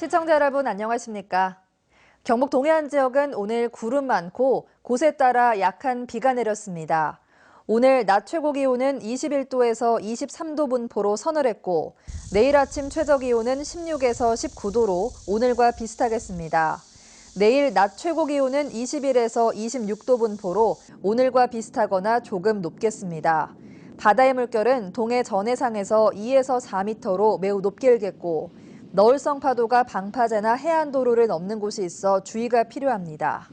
시청자 여러분 안녕하십니까? 경북 동해안 지역은 오늘 구름 많고 곳에 따라 약한 비가 내렸습니다. 오늘 낮 최고 기온은 21도에서 23도 분포로 서늘했고 내일 아침 최저 기온은 16에서 19도로 오늘과 비슷하겠습니다. 내일 낮 최고 기온은 21에서 26도 분포로 오늘과 비슷하거나 조금 높겠습니다. 바다의 물결은 동해 전해상에서 2에서 4m로 매우 높게 일겠고 너울성 파도가 방파제나 해안도로를 넘는 곳이 있어 주의가 필요합니다.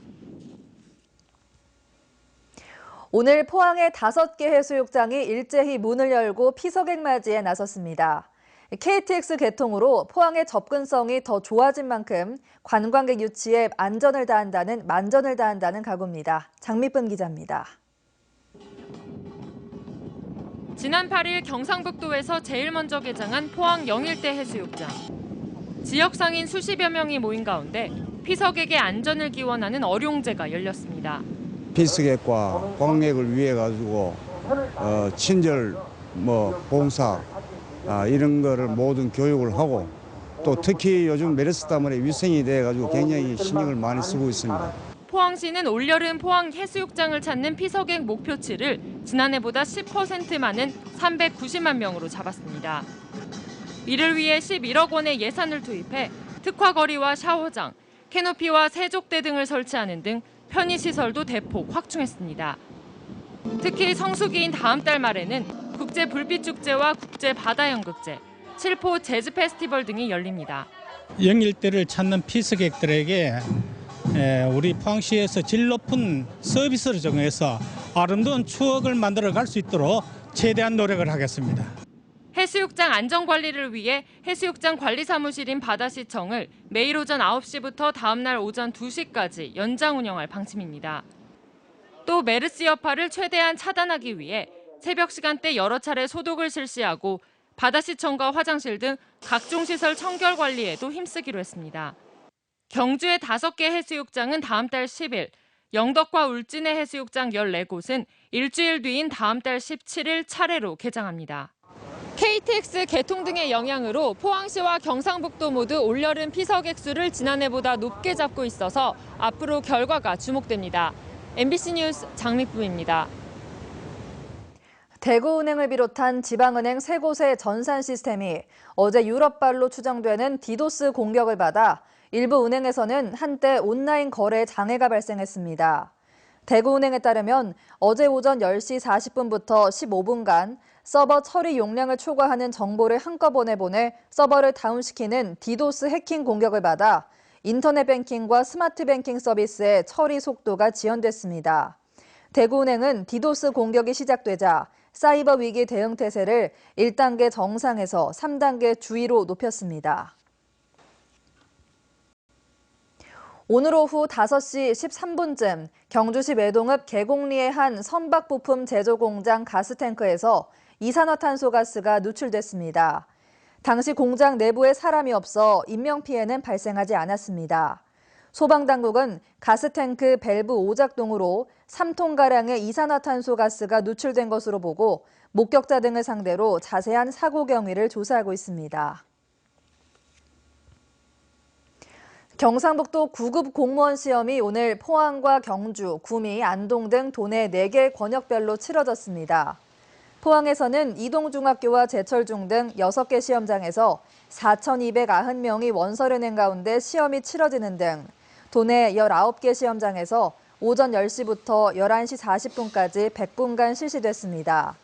오늘 포항의 5개 해수욕장이 일제히 문을 열고 피서객 맞이에 나섰습니다. KTX 개통으로 포항의 접근성이 더 좋아진 만큼 관광객 유치에 만전을 다한다는 각오입니다. 장미쁨 기자입니다. 지난 8일 경상북도에서 제일 먼저 개장한 포항 영일대 해수욕장. 지역 상인 수십여 명이 모인 가운데 피서객의 안전을 기원하는 어룡제가 열렸습니다. 피서객과 관광객을 위해 가지고 친절, 봉사 이런 거를 모든 교육을 하고 또 특히 요즘 메르스 때문에 위생이 돼 가지고 굉장히 신경을 많이 쓰고 있습니다. 포항시는 올여름 포항 해수욕장을 찾는 피서객 목표치를 지난해보다 10% 많은 390만 명으로 잡았습니다. 이를 위해 11억 원의 예산을 투입해 특화거리와 샤워장, 캐노피와 세족대 등을 설치하는 등 편의시설도 대폭 확충했습니다. 특히 성수기인 다음 달 말에는 국제불빛축제와 국제바다연극제, 칠포 재즈 페스티벌 등이 열립니다. 영일대를 찾는 피서객들에게 우리 포항시에서 질 높은 서비스를 정해서 아름다운 추억을 만들어 갈 수 있도록 최대한 노력을 하겠습니다. 해수욕장 안전관리를 위해 해수욕장 관리사무실인 바다시청을 매일 오전 9시부터 다음 날 오전 2시까지 연장 운영할 방침입니다. 또 메르스 여파를 최대한 차단하기 위해 새벽 시간대 여러 차례 소독을 실시하고 바다시청과 화장실 등 각종 시설 청결 관리에도 힘쓰기로 했습니다. 경주의 5개 해수욕장은 다음 달 10일, 영덕과 울진의 해수욕장 14곳은 일주일 뒤인 다음 달 17일 차례로 개장합니다. KTX 개통 등의 영향으로 포항시와 경상북도 모두 올여름 피서객 수를 지난해보다 높게 잡고 있어서 앞으로 결과가 주목됩니다. MBC 뉴스 장미쁨입니다. 대구은행을 비롯한 지방은행 3곳의 전산 시스템이 어제 유럽발로 추정되는 디도스 공격을 받아 일부 은행에서는 한때 온라인 거래에 장애가 발생했습니다. 대구은행에 따르면 어제 오전 10시 40분부터 15분간 서버 처리 용량을 초과하는 정보를 한꺼번에 보내 서버를 다운시키는 디도스 해킹 공격을 받아 인터넷 뱅킹과 스마트 뱅킹 서비스의 처리 속도가 지연됐습니다. 대구은행은 디도스 공격이 시작되자 사이버 위기 대응 태세를 1단계 정상에서 3단계 주의로 높였습니다. 오늘 오후 5시 13분쯤 경주시 매동읍 계곡리의 한 선박 부품 제조 공장 가스탱크에서 이산화탄소 가스가 누출됐습니다. 당시 공장 내부에 사람이 없어 인명피해는 발생하지 않았습니다. 소방당국은 가스탱크 밸브 오작동으로 3톤가량의 이산화탄소 가스가 누출된 것으로 보고 목격자 등을 상대로 자세한 사고 경위를 조사하고 있습니다. 경상북도 9급 공무원 시험이 오늘 포항과 경주, 구미, 안동 등 도내 4개 권역별로 치러졌습니다. 포항에서는 이동중학교와 제철중 등 6개 시험장에서 4,290명이 원서를 낸 가운데 시험이 치러지는 등 도내 19개 시험장에서 오전 10시부터 11시 40분까지 100분간 실시됐습니다.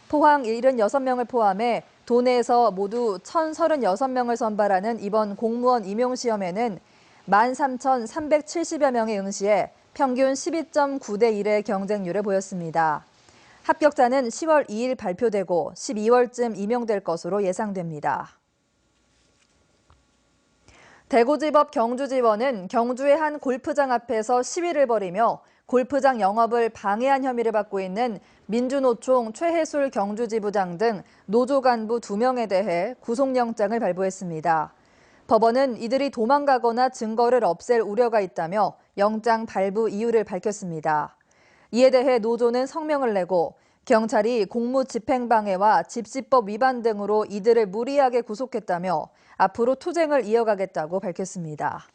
포항 76명을 포함해 도내에서 모두 1,036명을 선발하는 이번 공무원 임용시험에는 13,370여 명이 응시해 평균 12.9대 1의 경쟁률을 보였습니다. 합격자는 10월 2일 발표되고 12월쯤 임용될 것으로 예상됩니다. 대구지법 경주지원은 경주의 한 골프장 앞에서 시위를 벌이며 골프장 영업을 방해한 혐의를 받고 있는 민주노총 최혜술 경주지부장 등 노조 간부 2명에 대해 구속영장을 발부했습니다. 법원은 이들이 도망가거나 증거를 없앨 우려가 있다며 영장 발부 이유를 밝혔습니다. 이에 대해 노조는 성명을 내고 경찰이 공무집행방해와 집시법 위반 등으로 이들을 무리하게 구속했다며 앞으로 투쟁을 이어가겠다고 밝혔습니다.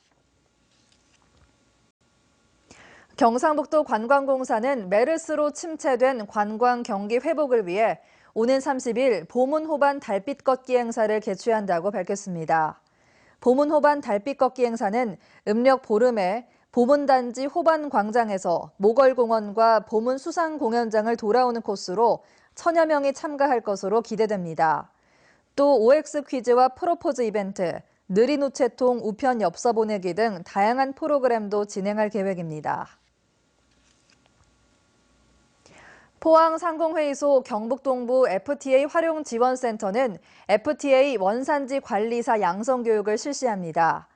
경상북도 관광공사는 메르스로 침체된 관광 경기 회복을 위해 오는 30일 보문호반 달빛 걷기 행사를 개최한다고 밝혔습니다. 보문호반 달빛 걷기 행사는 음력 보름에 보문단지 호반광장에서 모걸공원과 보문수상공연장을 돌아오는 코스로 1000여 명이 참가할 것으로 기대됩니다. 또 OX 퀴즈와 프로포즈 이벤트, 느린 우체통 우편 엽서 보내기 등 다양한 프로그램도 진행할 계획입니다. 포항상공회의소 경북동부 FTA 활용지원센터는 FTA 원산지 관리사 양성교육을 실시합니다.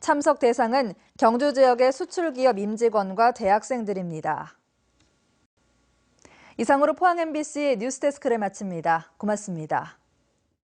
참석 대상은 경주 지역의 수출기업 임직원과 대학생들입니다. 이상으로 포항 MBC 뉴스데스크를 마칩니다. 고맙습니다.